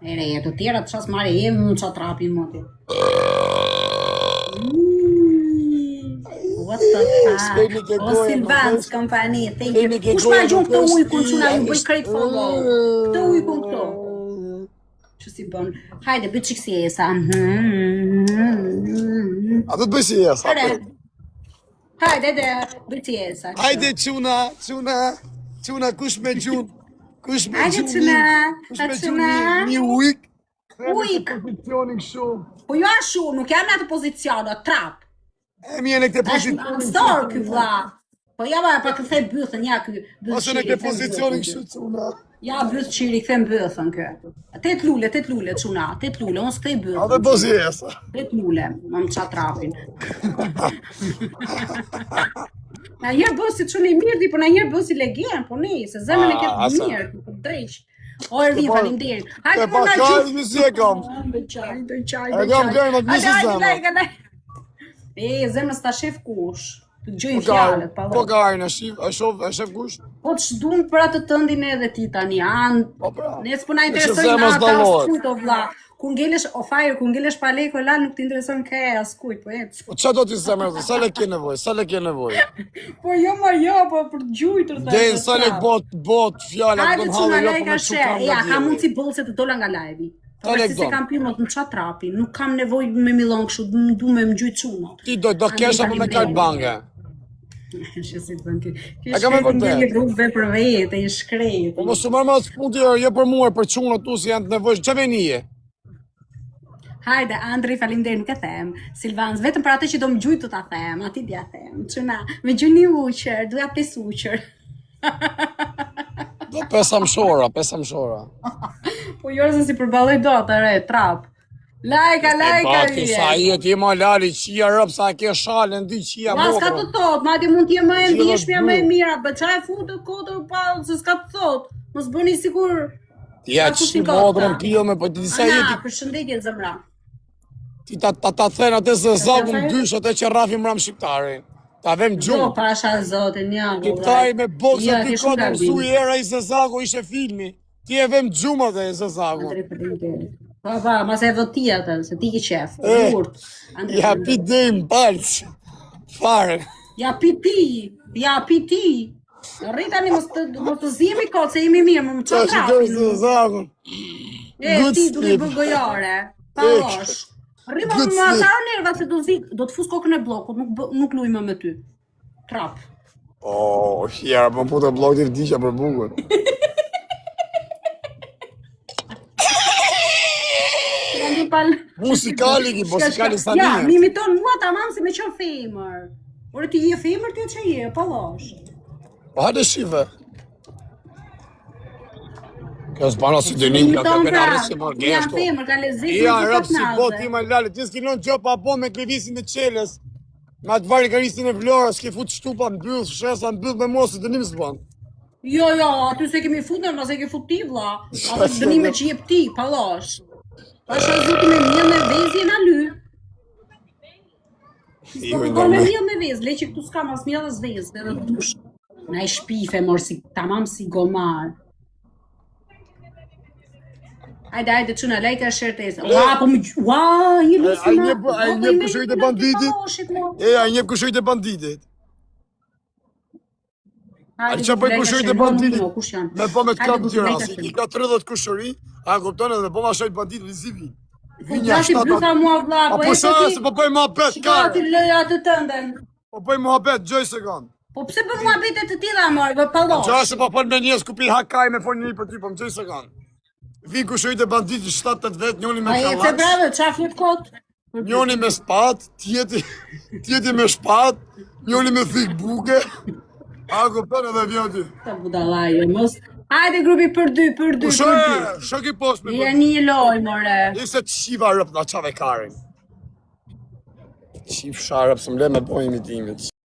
Ere, të tjera të qas mare, më qa trapi moti. What the fuck? O Silvans kompani, thank you. Kush ma gjumë këtë ujkun quna ju bëj krejt follow? Këtë ujkun këto. Që si bën? Hajde, bëj qik si esa. A do të bëj si esa? Hajde, bëj si esa. Hajde quna, kush me gjun? Kush me Hajde quna. Një ujk? Ujk. Pozicionin shumë. Po jo ashu, nuk jam në atë pozicion, trap. E mi e në këte pozicionin Është stor ky vlla. Po ja pa kthej bythën, ja ky. Ose në këte pozicionin kështu quna. Ja byth qiri, kthem bythën kë. 8 lule çuna, 8 lule, unë s'kthej bythën. A dhe bëj si esa? 8 lule, më qa trapin. Na herë bëu si çuni mirë, po na herë bëu si legjen, po ne, se zemrën e ke mirë, po drejt. O Ervi, faleminderit. Hajde po na gjej. Mi si e kam? Çaj. E kam gërë më të misë zemrë. Zemrës ta shef kush. Të gjojnë fjalët, pa Po gajnë, e shef kush? Po të shdun për atë tëndin edhe ti tani, ne s'po na interesojnë zemra ata s'dallohet. askujt o vlla. Kur ngelesh o fajr, kur ngelesh pa lekë la nuk t'intereson ke askujt, po ec. Po ç'a do ti zemra? Sa lek ke nevojë? Po jo, po për gjujtur ta. Dej sa lek bot fjala Hajde don çuna halli jo lajka po me share. çukam. Ja, ka mundsi bollse të dola nga live-i. Po lek si do. se kam pirë mot në çat trapi, nuk kam nevojë me millon kështu, du me më gjujt çunat. Ti do kesh apo me kart banke? Shësit bën ti. A kam e vërtet? Ngele grupeve për vete, i shkret. Po mos u marr mas punti jo për mua, për çunat tu si janë të nevojshëm. Ç'a veni je? Hajde, Andri, faleminderit, nuk e them. Silvans, vetëm për atë që do më gjujt të ta them, ati dia them. Çuna, me gjuni uqër, duja 5 uqër. Do 5 amshora. Po jo se si përballoj dot, are, trap. Lajka Ti sa je ti më lali qia rëp sa ke shalën di qia Ma s'ka të thot, madje mund t'je më e ndihshmja më e mira, bë çaj futë kodër pa se s'ka të thot. Mos bëni sikur ja ç'i modrën pillë po ti sa je ti. Përshëndetje zemra. Ti ta thën atë se zagun dysh atë që rrafi mram shqiptarin. Ta vëm Jo, gjumë. pasha zotin, ja. Këtaj me boksa Ja, ti ke shumë kodë gabim. mësu i era i Zezago ishe filmi. Ti e vëm gjumë atë e Zezago. Andri, faleminderit. Pa, mas e voti atë, se ti ke qef. Urt. Ja pi dëm balç. Fare. Ja pi ti. Rritani mos të zihemi kot se jemi mirë, më Qa që çfarë? kërë Zezago. Ti duke bë gojare. Pa losh. Rripa më asaro nerva se do të fus kokën e bllokut, nuk luaj më me ty. Trap. Oh, hjera, më putë blok të vdisha për bukur. Musikali sa një. Ja, mi imiton mua tamam si me qenë femër. Ore ti je femër ti që je, pa losh. Po hajde shive. Kjo s'bana si dënim, ka këpën arrës si më Ja geshto. femër, ka lezit. Ja, rëpë si po ti ma lale, ti s'kinon gjo pa po me klevisin e qeles. Ma të vari karisin e vlora, s'ki fut shtupa në byllë, shesa në byllë me mos, se dënim s'ban. Jo, aty se kemi futën, ma se ke fut ti vlla. Ato dënime që jep ti, pa losh. Pasha zuti me mjell me vezje na ly. Po me mjell me vezë, le që këtu s'kam as mjell as vezë, dhe dush. Na e shpife, mor, si tamam si gomar. Hajde, çuna, lajka shërtes. Ua, po një lusë ma. A i njep kushojt e banditit? A i njep kushojt e banditit? A që pëj kushojt e banditit? Me po me të kapë tjera, si i ka 30 kushori, a kupton edhe po ma shojt banditit në zivi. Vinja, blusa mua vlla, po e se po pëj ma pet, kare. Shikati lëja të tënden. Po pëj ma pet, gjoj se kanë. Po pse për mua bete të tila, mor, për palosh. Gjoj se po pëll me njës ku pi hakaj me forë një për ty, po më gjoj se kanë. Vi kushojt e banditit 7-8 vetë, njoni me kalax. A e brave, qa flet kot? Njoni me spat, tjeti me shpat, njoni me thik buke. A kupton edhe vjen ty. Ta budallaj, mos. Hajde grupi për dy. Shok i post me. Ja një loj, more. Ise të shiva rëp na qave karin. Qif sharëp, së mle me po imitimit.